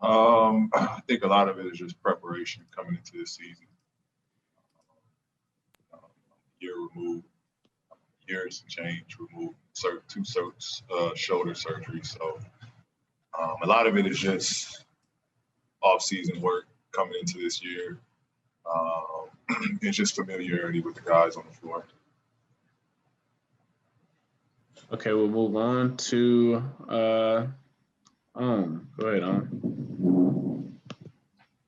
I think a lot of it is just preparation coming into this season. Year removed, years and change removed, two shoulder surgeries. So a lot of it is just off-season work coming into this year. It's just familiarity with the guys on the floor. Okay, we'll move on to go ahead,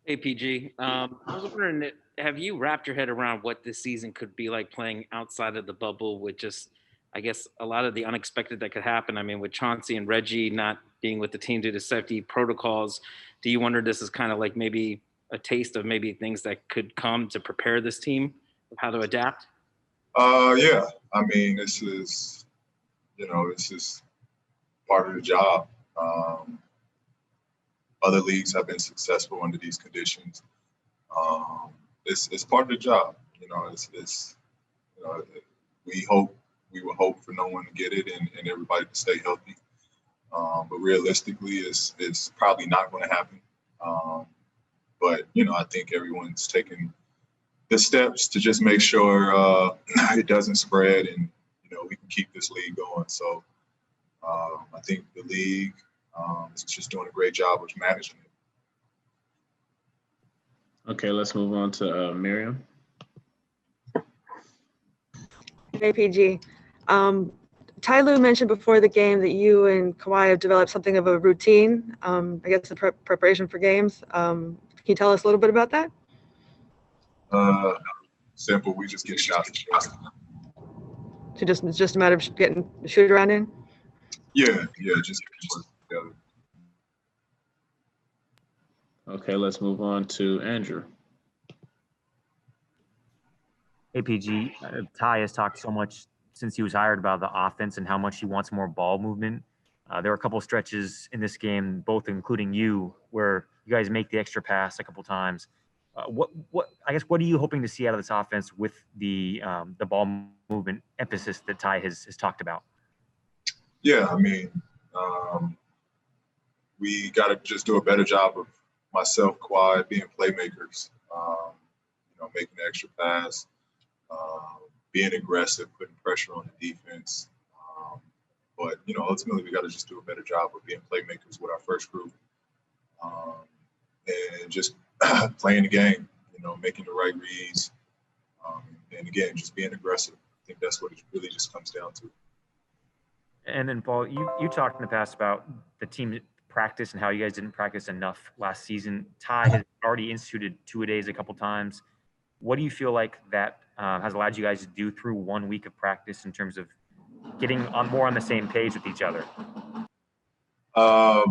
Hey, PG. I was wondering, have you wrapped your head around what this season could be like playing outside of the bubble with just, I guess, a lot of the unexpected that could happen? I mean, with Chauncey and Reggie not being with the team due to safety protocols, do you wonder this is kind of like maybe a taste of maybe things that could come to prepare this team of how to adapt? Yeah. I mean, this is part of the job. Other leagues have been successful under these conditions. It's part of the job. We would hope for no one to get it and everybody to stay healthy. But realistically, it's probably not going to happen. But I think everyone's taking the steps to just make sure it doesn't spread and we can keep this league going. So I think the league is just doing a great job of managing it. Okay, let's move on to Miriam. Hey, PG. Ty Lue mentioned before the game that you and Kawhi have developed something of a routine, I guess, in preparation for games. Can you tell us a little bit about that? Simple. We just get shots. So it's just a matter of getting the shoot around in? Yeah, just work together. Okay, let's move on to Andrew. Hey, PG. Ty has talked so much since he was hired about the offense and how much he wants more ball movement. There were a couple of stretches in this game, both including you, where you guys make the extra pass a couple times. What are you hoping to see out of this offense with the ball movement emphasis that Ty has talked about? Yeah, I mean, we got to just do a better job of myself, Kawhi, being playmakers. Making the extra pass, being aggressive, putting pressure on the defense. But ultimately, we got to just do a better job of being playmakers with our first group, and just playing the game. Making the right reads, and again, just being aggressive. I think that's what it really just comes down to. And then, Paul, you talked in the past about the team practice and how you guys didn't practice enough last season. Ty has already instituted 2-a-days a couple times. What do you feel like that has allowed you guys to do through 1 week of practice in terms of getting more on the same page with each other? Well,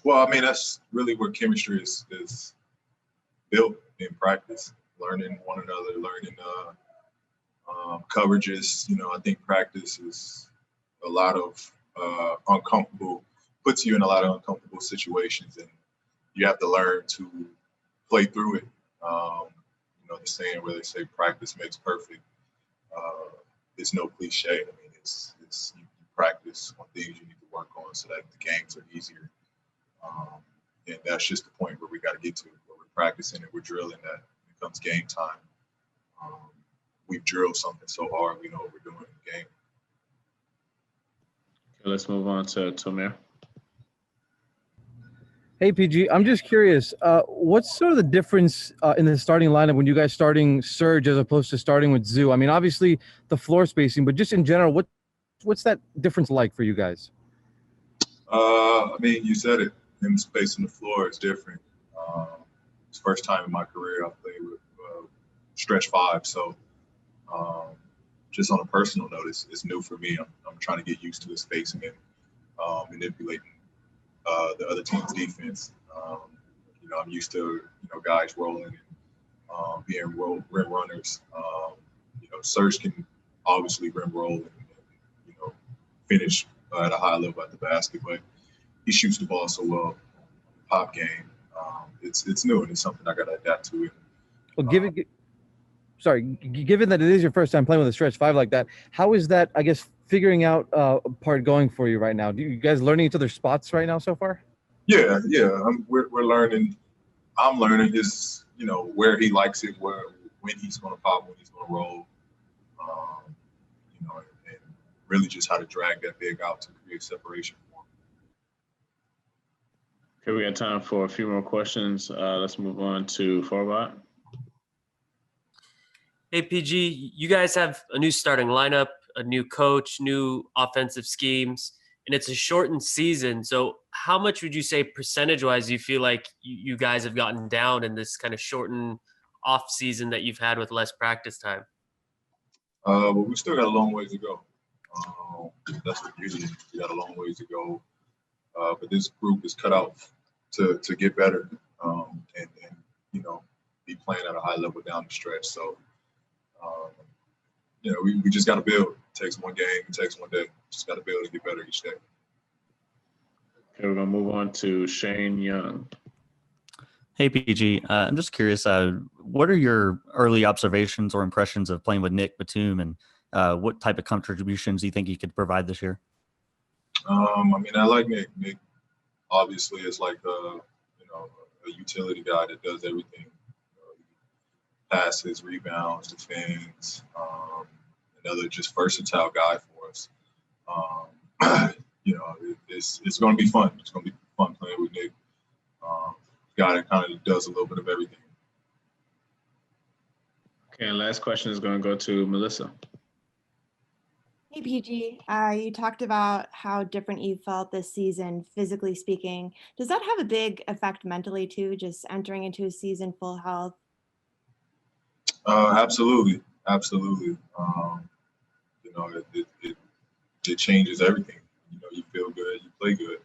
I mean, that's really where chemistry is built in practice, learning one another, learning coverages. I think practice is a lot of puts you in a lot of uncomfortable situations, and you have to learn to play through it. The saying where they say practice makes perfect. It's no cliche. I mean, it's you practice on things you need to work on so that the games are easier. And that's just the point where we got to get to, where we're practicing and we're drilling that when it comes game time. We've drilled something so hard, we know what we're doing in the game. Okay, let's move on to Tomer. Hey, PG, I'm just curious, what's sort of the difference in the starting lineup when you guys starting Serge as opposed to starting with Zoo? I mean, obviously the floor spacing, but just in general, what's that difference like for you guys? I mean, you said it. Him spacing the floor is different. It's the first time in my career I've played with stretch five, so just on a personal note, it's new for me. I'm trying to get used to his spacing and manipulating the other team's defense. I'm used to guys rolling and being rim runners. Serge can obviously rim roll and finish at a high level at the basket, but he shoots the ball so well. Pop game, it's new and it's something I got to adapt to. Well, given that it is your first time playing with a stretch five like that, how is that, I guess, figuring out part going for you right now? Do you guys learning each other's spots right now so far? Yeah, yeah. We're learning. I'm learning his, where he likes it, when he's going to pop, when he's going to roll, and really just how to drag that big out to create separation for him. Okay, we got time for a few more questions. Let's move on to Forbot. Hey, PG, you guys have a new starting lineup, a new coach, new offensive schemes, and it's a shortened season. So how much would you say percentage-wise you feel like you guys have gotten down in this kind of shortened off season that you've had with less practice time? But we still got a long ways to go. That's what usually we got a long ways to go. But this group is cut out to get better and be playing at a high level down the stretch. So, we just got to build. It takes one game, it takes one day. Just got to build and get better each day. Okay, we're going to move on to Shane Young. Hey, PG. I'm just curious, what are your early observations or impressions of playing with Nick Batum, and what type of contributions do you think he could provide this year? I like Nick. Nick obviously is like a utility guy that does everything. Passes, rebounds, defends, another just versatile guy for us. It's going to be fun. It's going to be fun playing with Nick. Guy that kind of does a little bit of everything. Okay, and last question is going to go to Melissa. Hey, PG, you talked about how different you felt this season, physically speaking. Does that have a big effect mentally too, just entering into a season full health? Absolutely. It changes everything. You feel good, you play good.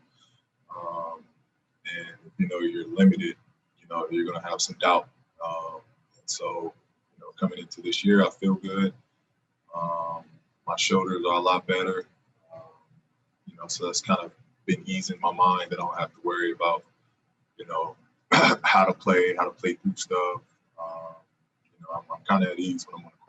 And you're limited, you're going to have some doubt. And so, coming into this year, I feel good. My shoulders are a lot better. So that's kind of been easing my mind that I don't have to worry about, how to play through stuff. I'm kind of at ease when I'm on the